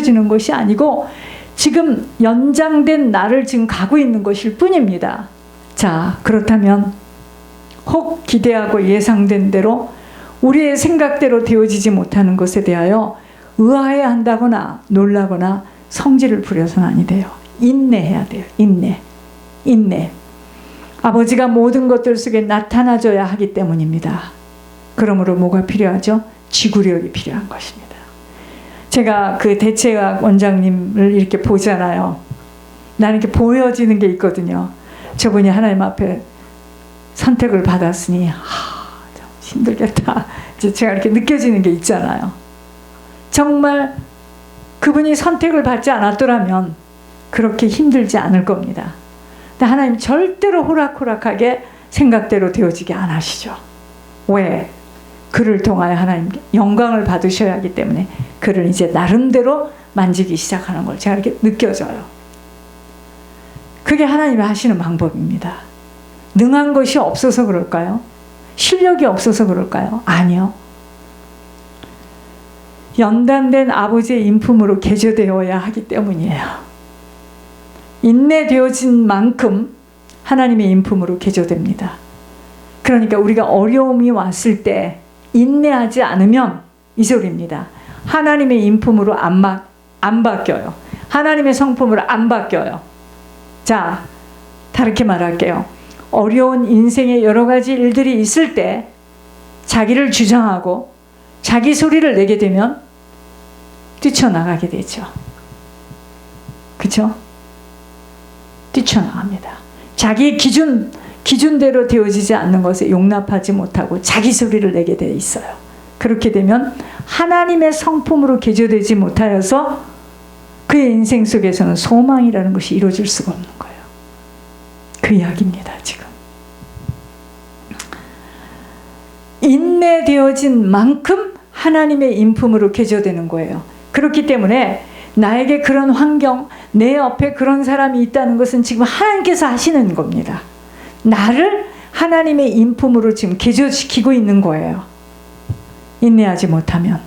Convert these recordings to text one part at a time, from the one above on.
지는 것이 아니고 지금 연장된 날을 지금 가고 있는 것일 뿐입니다. 자, 그렇다면 혹 기대하고 예상된 대로 우리의 생각대로 되어지지 못하는 것에 대하여 의아해 한다거나 놀라거나 성질을 부려서는 아니 돼요. 인내해야 돼요. 인내. 아버지가 모든 것들 속에 나타나줘야 하기 때문입니다. 그러므로 뭐가 필요하죠? 지구력이 필요한 것입니다. 제가 그 대체학 원장님을 이렇게 보잖아요. 나는 이렇게 보여지는 게 있거든요. 저분이 하나님 앞에 선택을 받았으니 좀 힘들겠다. 이제 제가 이렇게 느껴지는 게 있잖아요. 정말 그분이 선택을 받지 않았더라면 그렇게 힘들지 않을 겁니다. 근데 하나님 절대로 호락호락하게 생각대로 되어지게 안 하시죠. 왜? 그를 통하여 하나님 영광을 받으셔야 하기 때문에 그를 이제 나름대로 만지기 시작하는 걸 제가 이렇게 느껴져요. 그게 하나님이 하시는 방법입니다. 능한 것이 없어서 그럴까요? 실력이 없어서 그럴까요? 아니요. 연단된 아버지의 인품으로 개조되어야 하기 때문이에요. 인내되어진 만큼 하나님의 인품으로 개조됩니다. 그러니까 우리가 어려움이 왔을 때 인내하지 않으면 이 소리입니다. 하나님의 인품으로 안 바뀌어요. 하나님의 성품으로 안 바뀌어요. 자, 다르게 말할게요. 어려운 인생의 여러 가지 일들이 있을 때 자기를 주장하고 자기 소리를 내게 되면 뛰쳐나가게 되죠. 그렇죠? 뛰쳐나갑니다. 자기 기준대로 되어지지 않는 것에 용납하지 못하고 자기 소리를 내게 돼 있어요. 그렇게 되면 하나님의 성품으로 개조되지 못하여서 그의 인생 속에서는 소망이라는 것이 이루어질 수가 없는 거예요. 그 이야기입니다. 지금 인내되어진 만큼 하나님의 인품으로 개조되는 거예요. 그렇기 때문에 나에게 그런 환경, 내 옆에 그런 사람이 있다는 것은 지금 하나님께서 하시는 겁니다. 나를 하나님의 인품으로 지금 개조시키고 있는 거예요. 인내하지 못하면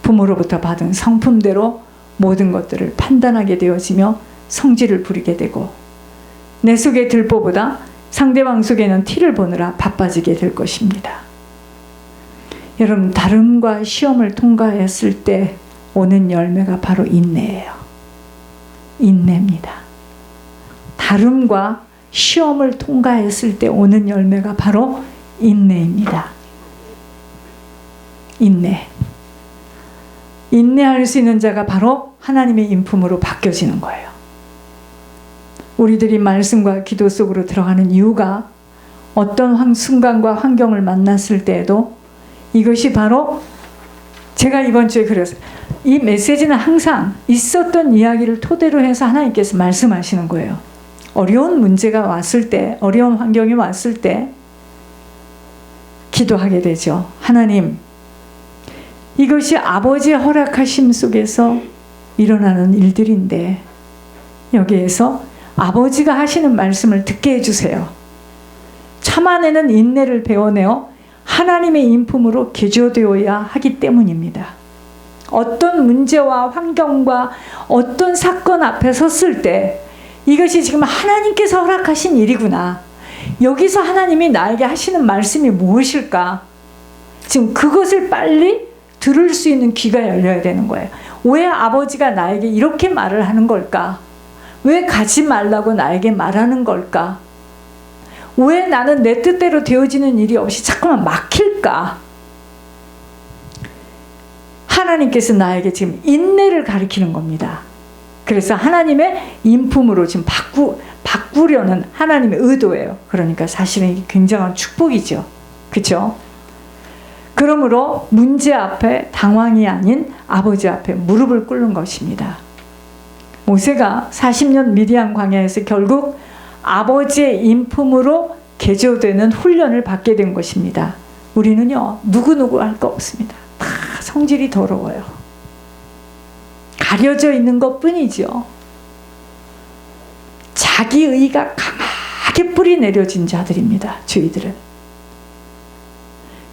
부모로부터 받은 성품대로 모든 것들을 판단하게 되어지며 성질을 부리게 되고 내 속의 들보보다 상대방 속에는 티를 보느라 바빠지게 될 것입니다. 여러분, 다름과 시험을 통과했을 때 오는 열매가 바로 인내예요. 인내입니다. 다름과 시험을 통과했을 때 오는 열매가 바로 인내입니다. 인내할 수 있는 자가 바로 하나님의 인품으로 바뀌어지는 거예요. 우리들이 말씀과 기도 속으로 들어가는 이유가 어떤 순간과 환경을 만났을 때에도 이것이 바로 제가 이번 주에 그렸어요. 이 메시지는 항상 있었던 이야기를 토대로 해서 하나님께서 말씀하시는 거예요. 어려운 문제가 왔을 때, 어려운 환경이 왔을 때 기도하게 되죠. 하나님, 이것이 아버지의 허락하심 속에서 일어나는 일들인데 여기에서 아버지가 하시는 말씀을 듣게 해주세요. 참아내는 인내를 배워내어 하나님의 인품으로 개조되어야 하기 때문입니다. 어떤 문제와 환경과 어떤 사건 앞에 섰을 때 이것이 지금 하나님께서 허락하신 일이구나. 여기서 하나님이 나에게 하시는 말씀이 무엇일까? 지금 그것을 빨리 들을 수 있는 귀가 열려야 되는 거예요. 왜 아버지가 나에게 이렇게 말을 하는 걸까? 왜 가지 말라고 나에게 말하는 걸까? 왜 나는 내 뜻대로 되어지는 일이 없이 자꾸만 막힐까? 하나님께서 나에게 지금 인내를 가리키는 겁니다. 그래서 하나님의 인품으로 지금 바꾸려는 하나님의 의도예요. 그러니까 사실은 이게 굉장한 축복이죠. 그렇죠? 그러므로 문제 앞에 당황이 아닌 아버지 앞에 무릎을 꿇는 것입니다. 모세가 40년 미디안 광야에서 결국 아버지의 인품으로 개조되는 훈련을 받게 된 것입니다. 우리는요, 누구누구 할 거 없습니다. 다 성질이 더러워요. 가려져 있는 것 뿐이죠. 자기의가 강하게 뿌리 내려진 자들입니다. 저희들은.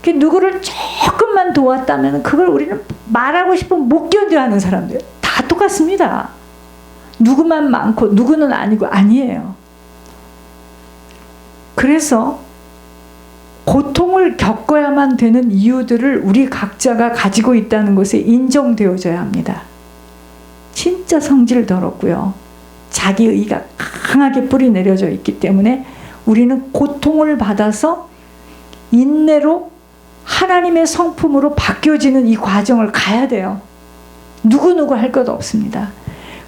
그 누구를 조금만 도왔다면 그걸 우리는 말하고 싶으면 못 견뎌 하는 사람들 다 똑같습니다. 누구만 많고 누구는 아니고 아니에요. 그래서 고통을 겪어야만 되는 이유들을 우리 각자가 가지고 있다는 것에 인정되어져야 합니다. 진짜 성질 더럽고요. 자기의가 강하게 뿌리 내려져 있기 때문에 우리는 고통을 받아서 인내로 하나님의 성품으로 바뀌어지는 이 과정을 가야 돼요. 누구누구 할 것 없습니다.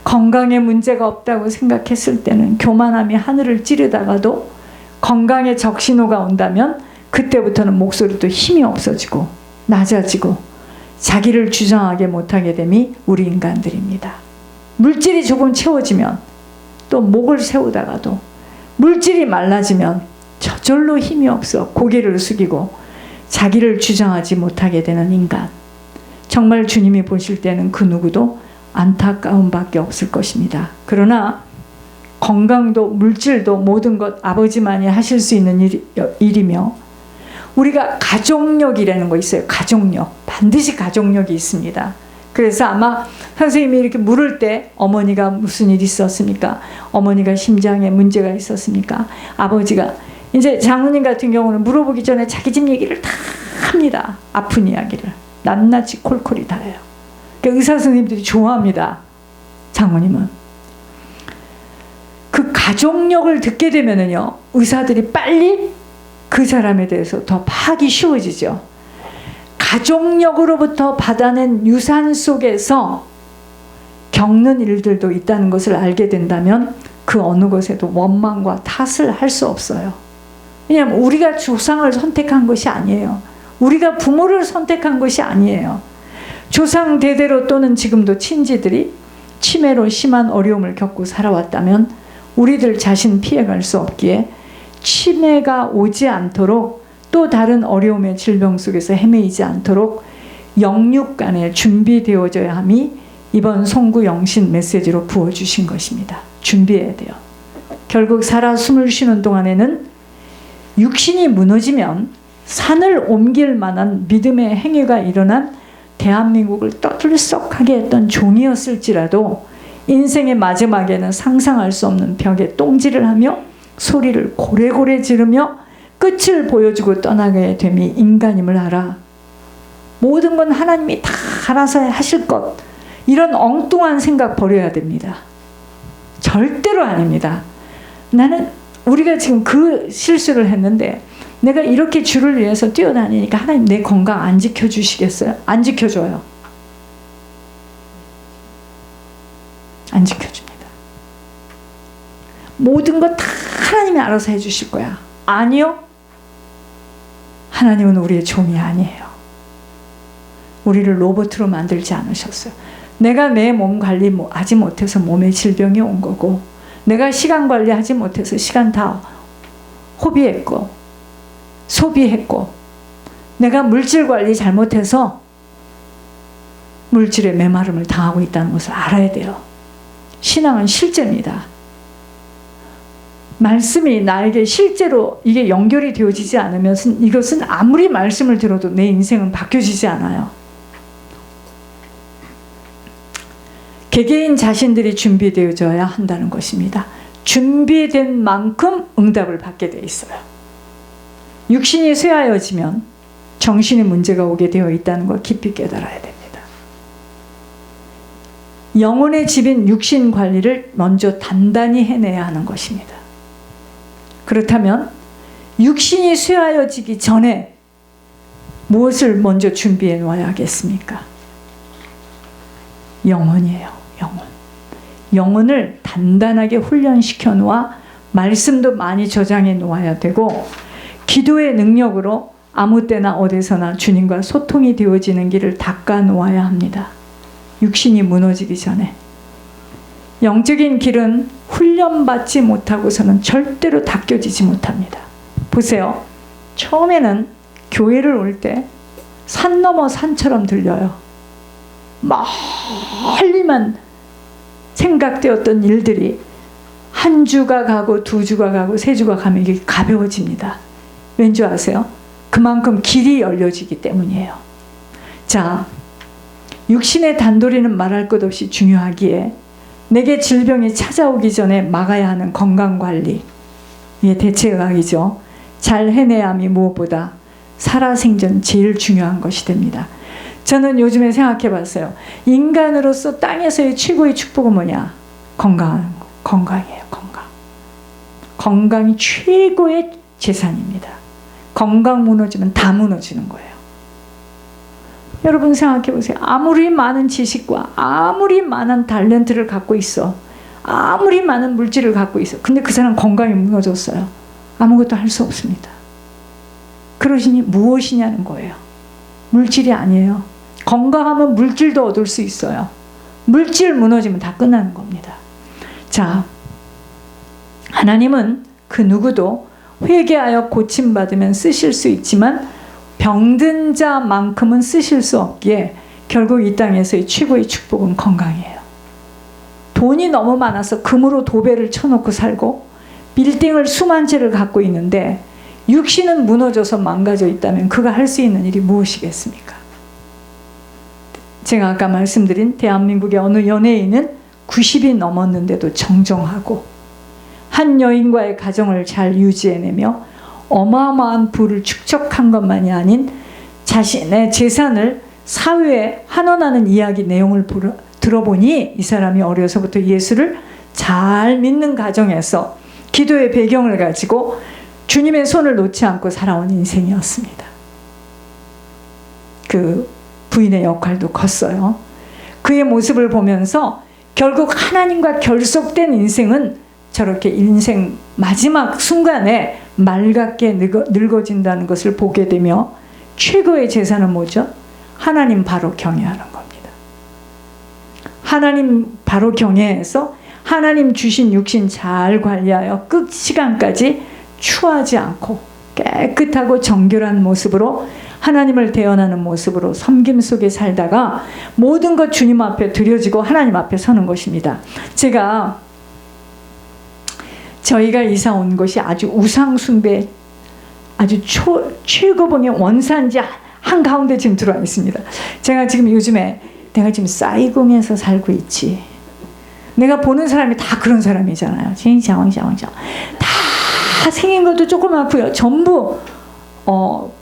건강에 문제가 없다고 생각했을 때는 교만함이 하늘을 찌르다가도 건강에 적신호가 온다면 그때부터는 목소리도 힘이 없어지고 낮아지고 자기를 주장하게 못하게 됨이 우리 인간들입니다. 물질이 조금 채워지면 또 목을 세우다가도 물질이 말라지면 저절로 힘이 없어 고개를 숙이고 자기를 주장하지 못하게 되는 인간. 정말 주님이 보실 때는 그 누구도 안타까움밖에 없을 것입니다. 그러나 건강도 물질도 모든 것 아버지만이 하실 수 있는 일이며 우리가 가족력이라는 거 있어요. 가족력. 반드시 가족력이 있습니다. 그래서 아마 선생님이 이렇게 물을 때 어머니가 무슨 일이 있었습니까? 어머니가 심장에 문제가 있었습니까? 아버지가 이제 장로님 같은 경우는 물어보기 전에 자기 집 얘기를 다 합니다. 아픈 이야기를. 낱낱이 콜콜이 다 해요. 그러니까 의사 선생님들이 좋아합니다. 장모님은. 그 가족력을 듣게 되면은요, 의사들이 빨리 그 사람에 대해서 더 파악이 쉬워지죠. 가족력으로부터 받아낸 유산 속에서 겪는 일들도 있다는 것을 알게 된다면 그 어느 것에도 원망과 탓을 할 수 없어요. 왜냐하면 우리가 조상을 선택한 것이 아니에요. 우리가 부모를 선택한 것이 아니에요. 조상 대대로 또는 지금도 친지들이 치매로 심한 어려움을 겪고 살아왔다면 우리들 자신 피해갈 수 없기에 치매가 오지 않도록 또 다른 어려움의 질병 속에서 헤매이지 않도록 영육 간에 준비되어져야 함이 이번 송구 영신 메시지로 부어주신 것입니다. 준비해야 돼요. 결국 살아 숨을 쉬는 동안에는 육신이 무너지면 산을 옮길 만한 믿음의 행위가 일어난 대한민국을 떠들썩하게 했던 종이었을지라도 인생의 마지막에는 상상할 수 없는 벽에 똥질을 하며 소리를 고래고래 지르며 끝을 보여주고 떠나게 됨이 인간임을 알아. 모든 건 하나님이 다 알아서 하실 것. 이런 엉뚱한 생각 버려야 됩니다. 절대로 아닙니다. 나는 우리가 지금 그 실수를 했는데 내가 이렇게 주를 위해서 뛰어다니니까 하나님 내 건강 안 지켜주시겠어요? 안 지켜줘요. 안 지켜줍니다. 모든 것 다 하나님이 알아서 해주실 거야. 아니요. 하나님은 우리의 종이 아니에요. 우리를 로봇으로 만들지 않으셨어요. 내가 내 몸 관리 하지 못해서 몸에 질병이 온 거고 내가 시간 관리하지 못해서 시간 다 허비했고 소비했고 내가 물질 관리 잘못해서 물질의 메마름을 당하고 있다는 것을 알아야 돼요. 신앙은 실제입니다. 말씀이 나에게 실제로 이게 연결이 되어지지 않으면 이것은 아무리 말씀을 들어도 내 인생은 바뀌어지지 않아요. 개개인 자신들이 준비되어져야 한다는 것입니다. 준비된 만큼 응답을 받게 돼 있어요. 육신이 쇠하여지면 정신의 문제가 오게 되어 있다는 걸 깊이 깨달아야 됩니다. 영혼의 집인 육신 관리를 먼저 단단히 해내야 하는 것입니다. 그렇다면 육신이 쇠하여지기 전에 무엇을 먼저 준비해 놓아야 하겠습니까? 영혼이에요. 영혼. 영혼을 단단하게 훈련시켜 놓아 말씀도 많이 저장해 놓아야 되고 기도의 능력으로 아무 때나 어디서나 주님과 소통이 되어지는 길을 닦아 놓아야 합니다. 육신이 무너지기 전에. 영적인 길은 훈련받지 못하고서는 절대로 닦여지지 못합니다. 보세요. 처음에는 교회를 올 때 산 넘어 산처럼 들려요. 멀리만 생각되었던 일들이 한 주가 가고 두 주가 가고 세 주가 가면 이게 가벼워집니다. 왠지 아세요? 그만큼 길이 열려지기 때문이에요. 자, 육신의 단도리는 말할 것 없이 중요하기에 내게 질병이 찾아오기 전에 막아야 하는 건강관리, 이게 대체의학이죠. 잘 해내야 함이 무엇보다 살아생전 제일 중요한 것이 됩니다. 저는 요즘에 생각해 봤어요. 인간으로서 땅에서의 최고의 축복은 뭐냐? 건강이에요. 건강이 최고의 재산입니다. 건강 무너지면 다 무너지는 거예요. 여러분 생각해 보세요. 아무리 많은 지식과 아무리 많은 탤런트를 갖고 있어, 아무리 많은 물질을 갖고 있어, 근데 그 사람 건강이 무너졌어요. 아무것도 할 수 없습니다. 그러시니 무엇이냐는 거예요. 물질이 아니에요. 건강하면 물질도 얻을 수 있어요. 물질 무너지면 다 끝나는 겁니다. 자, 하나님은 그 누구도 회개하여 고침받으면 쓰실 수 있지만 병든 자만큼은 쓰실 수 없기에 결국 이 땅에서의 최고의 축복은 건강이에요. 돈이 너무 많아서 금으로 도배를 쳐놓고 살고 빌딩을 수만 채를 갖고 있는데 육신은 무너져서 망가져 있다면 그가 할 수 있는 일이 무엇이겠습니까? 제가 아까 말씀드린 대한민국의 어느 연예인은 90이 넘었는데도 정정하고 한 여인과의 가정을 잘 유지해내며 어마어마한 부를 축적한 것만이 아닌 자신의 재산을 사회에 환원하는 이야기 내용을 들어보니 이 사람이 어려서부터 예수를 잘 믿는 가정에서 기도의 배경을 가지고 주님의 손을 놓지 않고 살아온 인생이었습니다. 그 부인의 역할도 컸어요. 그의 모습을 보면서 결국 하나님과 결속된 인생은 저렇게 인생 마지막 순간에 맑게 늙어진다는 것을 보게 되며 최고의 재산은 뭐죠? 하나님 바로 경외하는 겁니다. 하나님 바로 경외해서 하나님 주신 육신 잘 관리하여 끝 시간까지 추하지 않고 깨끗하고 정결한 모습으로 하나님을 대언하는 모습으로 섬김 속에 살다가 모든 것 주님 앞에 드려지고 하나님 앞에 서는 것입니다. 저희가 이사 온 곳이 아주 우상숭배 아주 최고봉의 원산지 한가운데 지금 들어와 있습니다. 제가 지금 요즘에 내가 지금 사이공에서 살고 있지. 내가 보는 사람이 다 그런 사람이잖아요. 다 생긴 것도 조그맣고요. 전부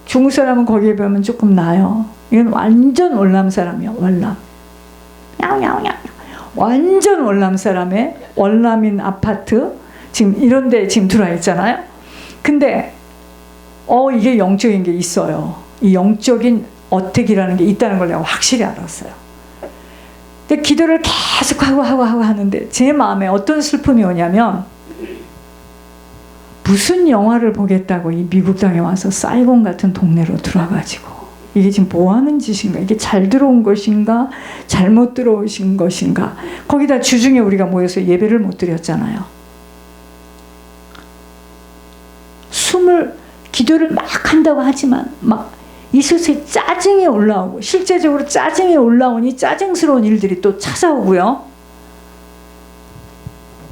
중국 사람은 거기에 비하면 조금 나아요. 이건 완전 월남 사람이에요. 월남. 완전 월남 사람의 월남인 아파트 지금 이런 데 지금 들어와 있잖아요. 근데 이게 영적인 게 있어요. 이 영적인 어택이라는 게 있다는 걸 내가 확실히 알았어요. 근데 기도를 계속 하고 하는데 제 마음에 어떤 슬픔이 오냐면 무슨 영화를 보겠다고 이 미국 땅에 와서 사이공 같은 동네로 들어와가지고 이게 지금 뭐 하는 짓인가? 이게 잘 들어온 것인가? 잘못 들어오신 것인가? 거기다 주중에 우리가 모여서 예배를 못 드렸잖아요. 기도를 막 한다고 하지만 막 이슬슬 짜증이 올라오고 실제적으로 짜증이 올라오니 짜증스러운 일들이 또 찾아오고요.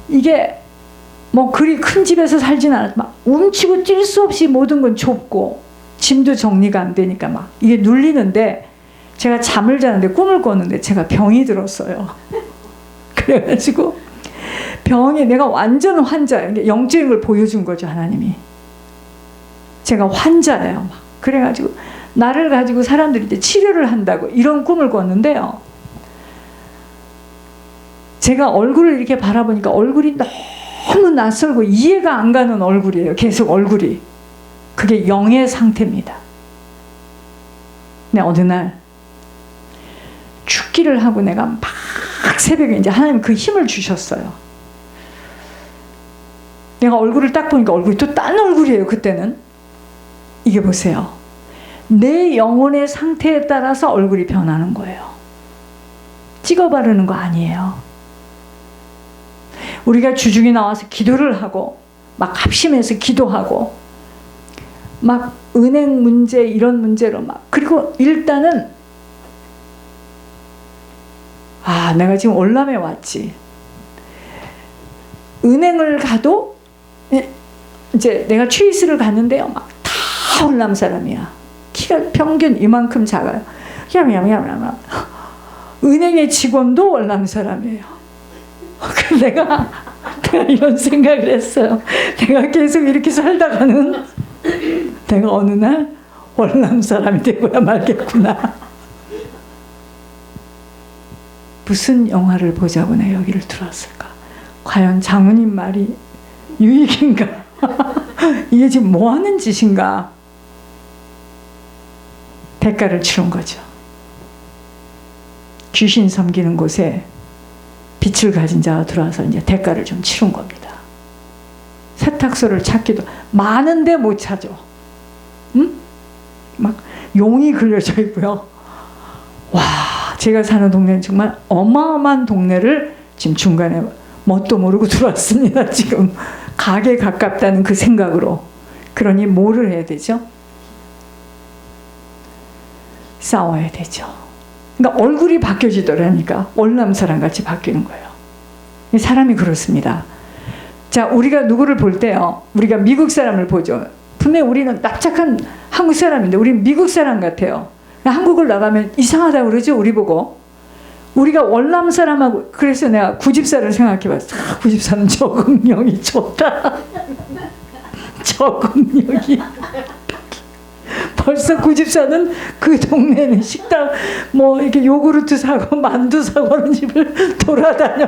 이게 뭐 그리 큰 집에서 살진 않았지만 막 움치고 뛸 수 없이 모든 건 좁고 짐도 정리가 안 되니까 막 이게 눌리는데 제가 잠을 자는데 꿈을 꿨는데 제가 병이 들었어요. 그래가지고 병에 내가 완전 환자예요. 영적인 걸 보여준 거죠, 하나님이. 제가 환자예요. 막. 그래가지고 나를 가지고 사람들이 이제 치료를 한다고 이런 꿈을 꿨는데요. 제가 얼굴을 이렇게 바라보니까 얼굴이 너무 낯설고 이해가 안 가는 얼굴이에요. 계속 얼굴이. 그게 영의 상태입니다. 근데 어느 날 죽기를 하고 내가 막 새벽에 이제 하나님 그 힘을 주셨어요. 내가 얼굴을 딱 보니까 얼굴이 또 딴 얼굴이에요. 그때는. 이게 보세요. 내 영혼의 상태에 따라서 얼굴이 변하는 거예요. 찍어 바르는 거 아니에요. 우리가 주중에 나와서 기도를 하고 막 합심해서 기도하고 막 은행 문제 이런 문제로 막 그리고 일단은 내가 지금 월남에 왔지. 은행을 가도 이제 내가 취스를 갔는데요. 막 다 다 월남 사람이야. 키가 평균 이만큼 작아요. 야야야야. 은행의 직원도 월남 사람이에요. 내가 이런 생각을 했어요. 내가 계속 이렇게 살다가는 내가 어느 날 월남 사람이 되고야 말겠구나. 무슨 영화를 보자고 내가 여기를 들어왔을까? 과연 장모님 말이 유익인가? 이게 지금 뭐 하는 짓인가? 대가를 치른 거죠. 귀신 섬기는 곳에 빛을 가진 자가 들어와서 이제 대가를 좀 치른 겁니다. 세탁소를 찾기도 많은데 못 찾아. 응? 막 용이 그려져 있고요. 와, 제가 사는 동네는 정말 어마어마한 동네를 지금 중간에 뭣도 모르고 들어왔습니다. 지금 가게 가깝다는 그 생각으로. 그러니 뭐를 해야 되죠? 싸워야 되죠. 그러니까 얼굴이 바뀌어지더라니까 월남 사람 같이 바뀌는 거예요. 사람이 그렇습니다. 자, 우리가 누구를 볼 때요, 우리가 미국 사람을 보죠. 분명히 우리는 납작한 한국 사람인데 우리는 미국 사람 같아요. 한국을 나가면 이상하다고 그러죠, 우리 보고. 우리가 월남 사람하고, 그래서 내가 구집사를 생각해봤어. 구집사는 적응력이 좋다. 적응력이. 벌써 구집사는 그 동네는 식당 뭐 이렇게 요구르트 사고 만두 사고 하는 집을 돌아다녀.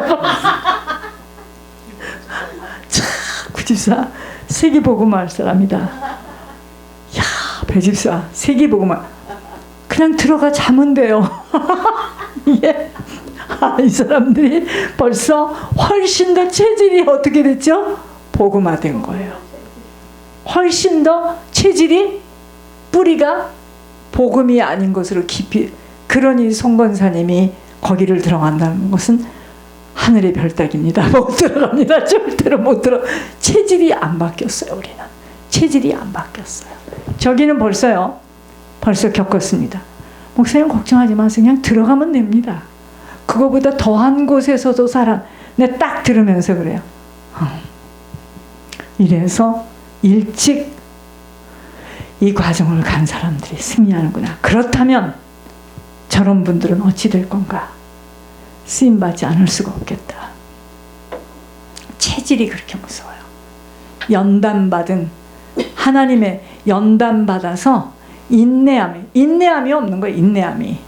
참, 구집사 세기복음 할 사람이다. 야, 배집사 세기복음 그냥 들어가 자면 돼요. 예. 아, 이 사람들이 벌써 훨씬 더 체질이 어떻게 됐죠? 복음화된 거예요. 훨씬 더 체질이, 뿌리가 복음이 아닌 것으로 깊이. 그러니 송건사님이 거기를 들어간다는 것은 하늘의 별따기입니다. 못 들어갑니다. 절대로 못 들어. 체질이 안 바뀌었어요. 우리는 체질이 안 바뀌었어요. 저기는 벌써 겪었습니다. 목사님 걱정하지 마세요. 그냥 들어가면 됩니다. 그거보다 더한 곳에서도 살아. 내 딱 들으면서 그래요. 이래서 일찍 이 과정을 간 사람들이 승리하는구나. 그렇다면 저런 분들은 어찌 될 건가? 쓰임받지 않을 수가 없겠다. 체질이 그렇게 무서워요. 연단받은, 하나님의 연단받아서 인내함이 없는 거예요. 인내함이.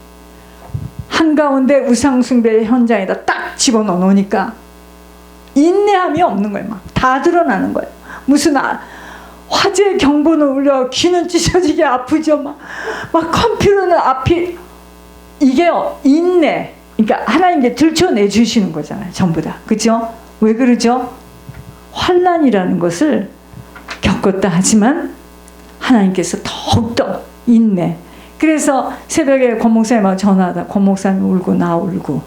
한가운데 우상숭배 현장에다 딱 집어넣어 놓으니까 인내함이 없는 거예요. 막 다 드러나는 거예요. 무슨 화재 경보는 울려, 귀는 찢어지게 아프죠. 막 컴퓨터는 앞이, 이게요, 인내. 그러니까 하나님께 들춰내 주시는 거잖아요. 전부 다. 그죠? 왜 그러죠? 환난이라는 것을 겪었다 하지만 하나님께서 더욱더 인내. 그래서 새벽에 권 목사님하고 전화하다 권 목사님 울고 나 울고.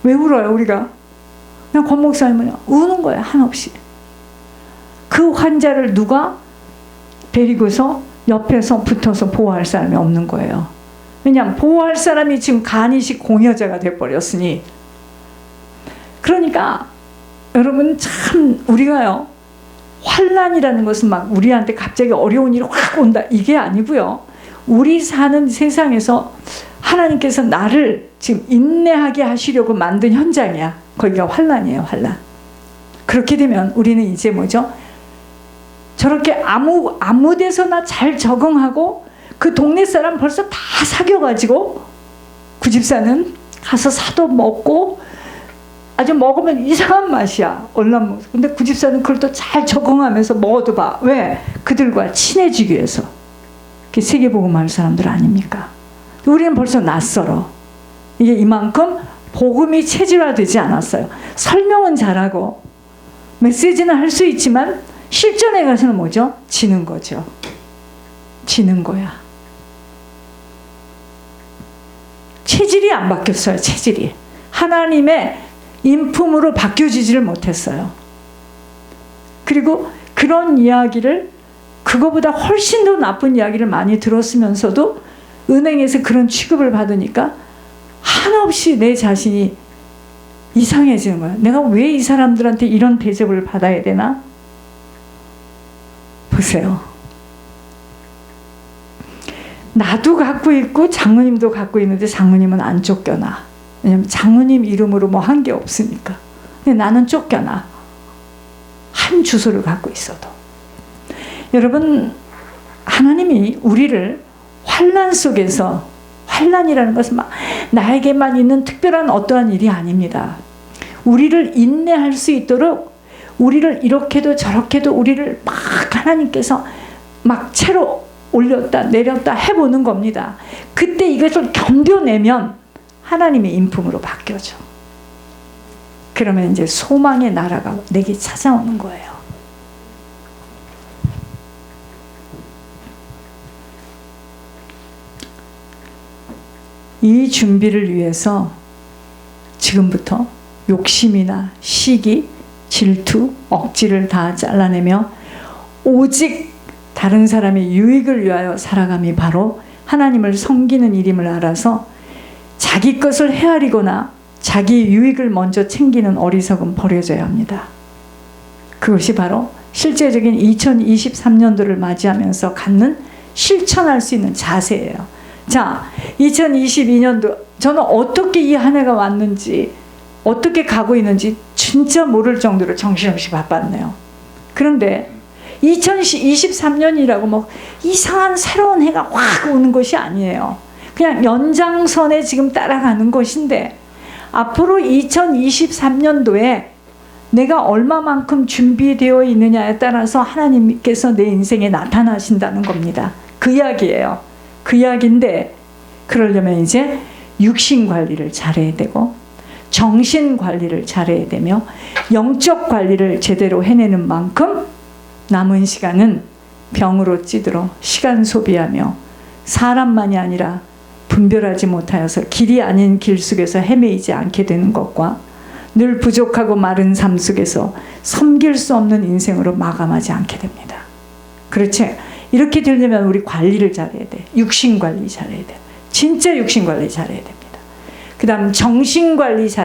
왜 울어요 우리가? 그냥 권 목사님은 우는 거예요. 한없이. 그 환자를 누가 데리고서 옆에서 붙어서 보호할 사람이 없는 거예요. 왜냐하면 보호할 사람이 지금 간이식 공여자가 돼버렸으니. 그러니까 여러분 참 우리가요, 환난이라는 것은 막 우리한테 갑자기 어려운 일이 확 온다 이게 아니고요. 우리 사는 세상에서 하나님께서 나를 지금 인내하게 하시려고 만든 현장이야. 거기가 환난이에요. 환난. 그렇게 되면 우리는 이제 뭐죠? 저렇게 아무 데서나 잘 적응하고 그 동네 사람 벌써 다 사귀어가지고 구집사는 가서 사도 먹고 아주 먹으면 이상한 맛이야. 얼른. 근데 구집사는 그걸 또 잘 적응하면서 먹어도 봐. 왜? 그들과 친해지기 위해서. 그게 세계복음할 사람들 아닙니까? 우리는 벌써 낯설어. 이게 이만큼 복음이 체질화되지 않았어요. 설명은 잘하고 메시지는 할 수 있지만 실전에 가서는 뭐죠? 지는 거죠. 지는 거야. 체질이 안 바뀌었어요. 체질이. 하나님의 인품으로 바뀌어지지를 못했어요. 그리고 그런 이야기를, 그거보다 훨씬 더 나쁜 이야기를 많이 들었으면서도 은행에서 그런 취급을 받으니까 한없이 내 자신이 이상해지는 거야. 내가 왜 이 사람들한테 이런 대접을 받아야 되나? 보세요. 나도 갖고 있고 장로님도 갖고 있는데 장로님은 안 쫓겨나. 왜냐면 장로님 이름으로 뭐 한 게 없으니까. 근데 나는 쫓겨나. 한 주소를 갖고 있어도. 여러분, 하나님이 우리를 환난 속에서, 환난이라는 것은 막 나에게만 있는 특별한 어떠한 일이 아닙니다. 우리를 인내할 수 있도록 우리를 이렇게도 저렇게도 우리를 막 하나님께서 막 채로 올렸다 내렸다 해보는 겁니다. 그때 이것을 견뎌내면 하나님의 인품으로 바뀌어져. 그러면 이제 소망의 나라가 내게 찾아오는 거예요. 이 준비를 위해서 지금부터 욕심이나 시기, 질투, 억지를 다 잘라내며 오직 다른 사람의 유익을 위하여 살아감이 바로 하나님을 섬기는 일임을 알아서 자기 것을 헤아리거나 자기 유익을 먼저 챙기는 어리석음 버려져야 합니다. 그것이 바로 실제적인 2023년도를 맞이하면서 갖는 실천할 수 있는 자세예요. 자, 2022년도 저는 어떻게 이 한 해가 왔는지, 어떻게 가고 있는지 진짜 모를 정도로 정신없이 바빴네요. 그런데 2023년이라고 뭐 이상한 새로운 해가 확 오는 것이 아니에요. 그냥 연장선에 지금 따라가는 것인데, 앞으로 2023년도에 내가 얼마만큼 준비되어 있느냐에 따라서 하나님께서 내 인생에 나타나신다는 겁니다. 그 이야기예요. 그 이야기인데, 그러려면 이제 육신 관리를 잘해야 되고 정신 관리를 잘해야 되며 영적 관리를 제대로 해내는 만큼 남은 시간은 병으로 찌들어 시간 소비하며 사람만이 아니라 분별하지 못하여서 길이 아닌 길 속에서 헤매이지 않게 되는 것과 늘 부족하고 마른 삶 속에서 섬길 수 없는 인생으로 마감하지 않게 됩니다. 그렇지? 이렇게 되려면 우리 관리를 잘해야 돼. 육신 관리 잘해야 돼. 진짜 육신 관리 잘해야 됩니다. 그 다음 정신 관리 잘